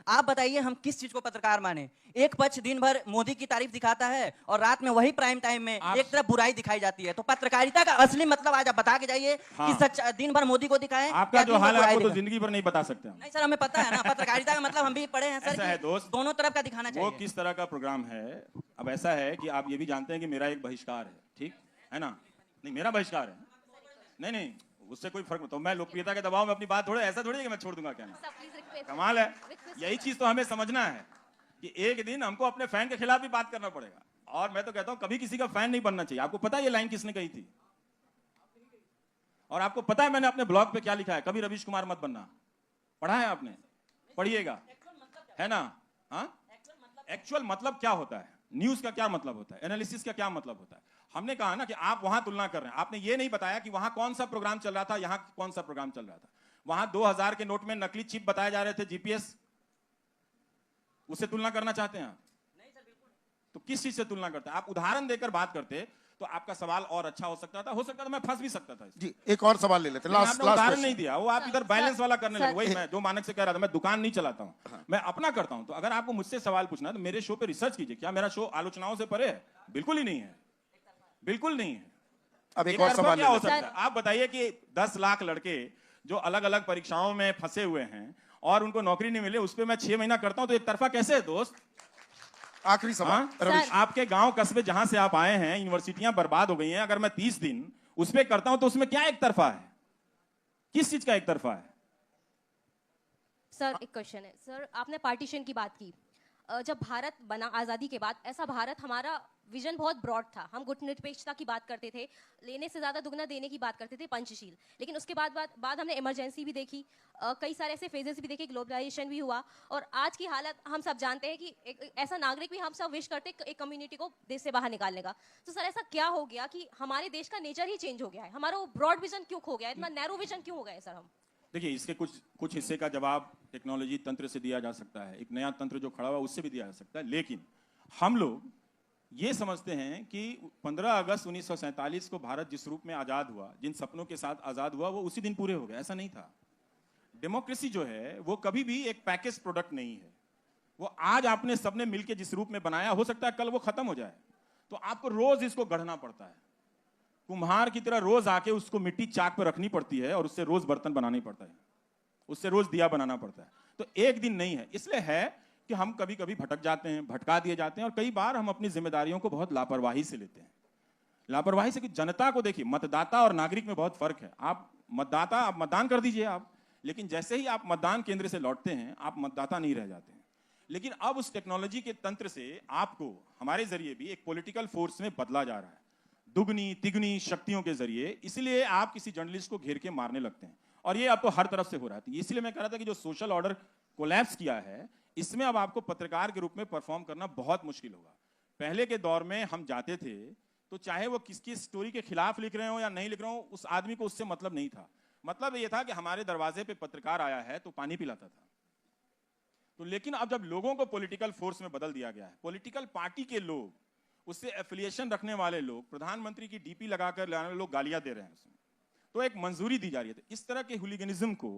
आप बताइए हम किस चीज को पत्रकार माने? एक पक्ष दिन भर मोदी की तारीफ दिखाता है और रात में वही प्राइम टाइम में एक तरफ बुराई दिखाई जाती है। तो पत्रकारिता का असली मतलब आज आप बता के जाइए कि सच दिन भर मोदी को दिखाएं। आपका जो हाल है आपको तो जिंदगी भर नहीं बता सकते हम। नहीं सर, हमें पता है ना, पत्रकारिता का मतलब हम भी पढ़े हैं सर। ऐसा है दोस्त, दोनों तरफ का दिखाना चाहिए। वो किस तरह का प्रोग्राम है। अब ऐसा है कि आप ये भी जानते हैं कि मेरा एक बहिष्कार है, ठीक है ना? नहीं, मेरा बहिष्कार है। नहीं नहीं, उससे कोई फर्क नहीं। तो मैं लोकप्रियता के दबाव में अपनी बात थोड़े, ऐसा थोड़ी है कि मैं छोड़ दूंगा। क्या ना, कमाल है। यही चीज तो हमें समझना है कि एक दिन हमको अपने फैन के खिलाफ भी बात करना पड़ेगा। और मैं तो कहता हूं कभी किसी का फैन नहीं बनना चाहिए। आपको पता है ये लाइन किसने कही थी? और आपको पता है मैंने अपने ब्लॉग पे क्या लिखा है? कभी रवीश कुमार मत बनना। पढ़ा है आपने? पढ़िएगा, है ना? हाँ, एक्चुअल मतलब क्या होता है, न्यूज का क्या मतलब होता है, एनालिसिस का क्या मतलब होता है। हमने कहा ना कि आप वहां तुलना कर रहे हैं। आपने ये नहीं बताया कि वहां कौन सा प्रोग्राम चल रहा था, यहां कौन सा प्रोग्राम चल रहा था। वहां 2000 के नोट में नकली चिप बताए जा रहे थे, जीपीएस। उससे तुलना करना चाहते हैं आप? नहीं सर, बिल्कुल नहीं। तो किस चीज से तुलना करते हैं आप? उदाहरण देकर बात करते तो आपका सवाल और अच्छा हो सकता था मैं फंस भी सकता था जी। एक और सवाल ले लेते हैं। लास्ट उदाहरण नहीं दिया। वो आप इधर बैलेंस वाला करने लगे। वही मैं जो मानक से कह रहा था, मैं दुकान नहीं चलाता हूं, मैं अपना करता हूं। तो अगर आपको मुझसे सवाल पूछना है तो मेरे शो पे रिसर्च कीजिए। क्या मेरा शो आलोचनाओं से परे है? बिल्कुल ही नहीं है, बिल्कुल नहीं है। अब एक और सवाल क्या हो सकता है? आप बताइए कि 10 लाख लड़के जो अलग अलग परीक्षाओं में फंसे हुए हैं और उनको नौकरी नहीं मिले, उस पर मैं 6 महीना करता हूं तो एक तरफा कैसे है दोस्त? आखिरी सवाल रवीश, आपके गांव कस्बे जहां से आप आए हैं, यूनिवर्सिटियां बर्बाद हो गई हैं। अगर मैं 30 दिन उस पर करता हूं तो उसमें क्या एक तरफा है? किस चीज का एक तरफा है? सर एक क्वेश्चन है सर, आपने पार्टीशन की बात की। जब भारत बना आज़ादी के बाद, ऐसा भारत, हमारा विजन बहुत ब्रॉड था। हम गुटनिरपेक्षता की बात करते थे, लेने से ज़्यादा दुगना देने की बात करते थे, पंचशील। लेकिन उसके बाद हमने इमरजेंसी भी देखी, कई सारे ऐसे फेजेस भी देखे, ग्लोबलाइजेशन भी हुआ। और आज की हालत हम सब जानते हैं कि एक ऐसा नागरिक भी हम सब विश करते हैं एक कम्युनिटी को देश से बाहर निकालने का। तो सर ऐसा क्या हो गया कि हमारे देश का नेचर ही चेंज हो गया है? हमारा वो ब्रॉड विजन क्यों खो गया है? इतना नैरो विजन क्यों हो गया है सर? हम देखिए, इसके कुछ हिस्से का जवाब टेक्नोलॉजी तंत्र से दिया जा सकता है, एक नया तंत्र जो खड़ा हुआ उससे भी दिया जा सकता है। लेकिन हम लोग ये समझते हैं कि 15 अगस्त 1947 को भारत जिस रूप में आजाद हुआ, जिन सपनों के साथ आजाद हुआ, वो उसी दिन पूरे हो गए। ऐसा नहीं था। डेमोक्रेसी जो है वो कभी भी एक पैकेज प्रोडक्ट नहीं है। वो आज आपने सबने मिलकर जिस रूप में बनाया, हो सकता है कल वो खत्म हो जाए। तो आपको रोज इसको गढ़ना पड़ता है। कुम्हार की तरह रोज आके उसको मिट्टी चाक पर रखनी पड़ती है और उससे रोज बर्तन बनाना पड़ता है, उससे रोज दिया बनाना पड़ता है। तो एक दिन नहीं है। इसलिए है कि हम कभी कभी भटक जाते हैं, भटका दिए जाते हैं, और कई बार हम अपनी जिम्मेदारियों को बहुत लापरवाही से लेते हैं। लापरवाही से कि जनता को देखिए, मतदाता और नागरिक में बहुत फर्क है। आप मतदाता, आप मतदान कर दीजिए आप, लेकिन जैसे ही आप मतदान केंद्र से लौटते हैं आप मतदाता नहीं रह जाते हैं। लेकिन अब उस टेक्नोलॉजी के तंत्र से आपको हमारे जरिए भी एक पॉलिटिकल फोर्स में बदला जा रहा है, दुगनी तिगनी शक्तियों के जरिए। इसलिए आप किसी जर्नलिस्ट को घेर के मारने लगते हैं, और ये अब तो हर तरफ से हो रहा है। इसलिए मैं कह रहा था कि जो सोशल ऑर्डर कोलैप्स किया है, इसमें अब आपको पत्रकार के रूप में परफॉर्म करना बहुत मुश्किल होगा। पहले के दौर में हम जाते थे तो चाहे वो किसकी स्टोरी के खिलाफ लिख रहे हो या नहीं लिख रहे हो, उस आदमी को उससे मतलब नहीं था। मतलब ये था कि हमारे दरवाजे पे पत्रकार आया है तो पानी पिलाता था। तो लेकिन अब जब लोगों को पॉलिटिकल फोर्स में बदल दिया गया है, पॉलिटिकल पार्टी के लोग, उससे एफिलिएशन रखने वाले लोग, प्रधानमंत्री की डीपी लगाकर लाने वाले लोग गालियां दे रहे हैं उसमें, तो एक मंजूरी दी जा रही है। इस तरह के हुलिगनिज्म को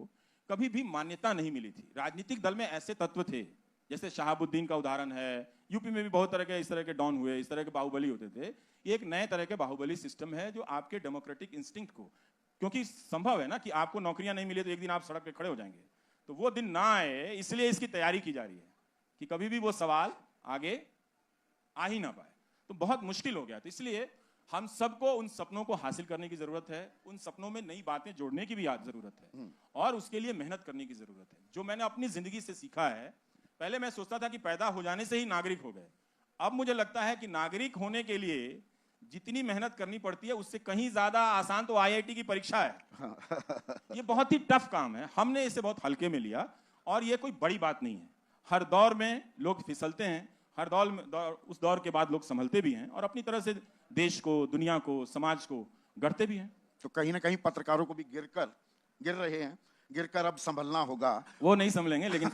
कभी भी मान्यता नहीं मिली थी। राजनीतिक दल में ऐसे तत्व थे, जैसे शहाबुद्दीन का उदाहरण है, यूपी में भी बहुत तरह के इस तरह के डॉन हुए, इस तरह के बाहुबली होते थे। ये एक नए तरह के बाहुबली सिस्टम है जो आपके डेमोक्रेटिक इंस्टिंक्ट को, क्योंकि संभव है ना कि आपको नौकरियां नहीं मिले तो एक दिन आप सड़क पे खड़े हो जाएंगे, तो वो दिन ना आए, इसलिए इसकी तैयारी की जा रही है कि कभी भी वो सवाल आगे आ ही ना पाए। तो बहुत मुश्किल हो गया। तो इसलिए हम सबको उन सपनों को हासिल करने की जरूरत है, उन सपनों में नई बातें जोड़ने की भी जरूरत है, और उसके लिए मेहनत करने की जरूरत है। जो मैंने अपनी जिंदगी से सीखा है, पहले मैं सोचता था कि पैदा हो जाने से ही नागरिक हो गए। अब मुझे लगता है कि नागरिक होने के लिए जितनी मेहनत करनी पड़ती है उससे कहीं ज्यादा आसान तो आईआईटी की परीक्षा है। ये बहुत ही टफ काम है, हमने इसे बहुत हल्के में लिया, और ये कोई बड़ी बात नहीं है। हर दौर में लोग फिसलते हैं, हर उस दौर के बाद लोग संभलते भी हैं, और अपनी तरह से देश को, दुनिया को, समाज को गढ़ते भी हैं। तो कहीं ना कहीं पत्रकारों को भी गिर रहे हैं, गिरकर अब संभलना होगा। वो नहीं संभलेंगे लेकिन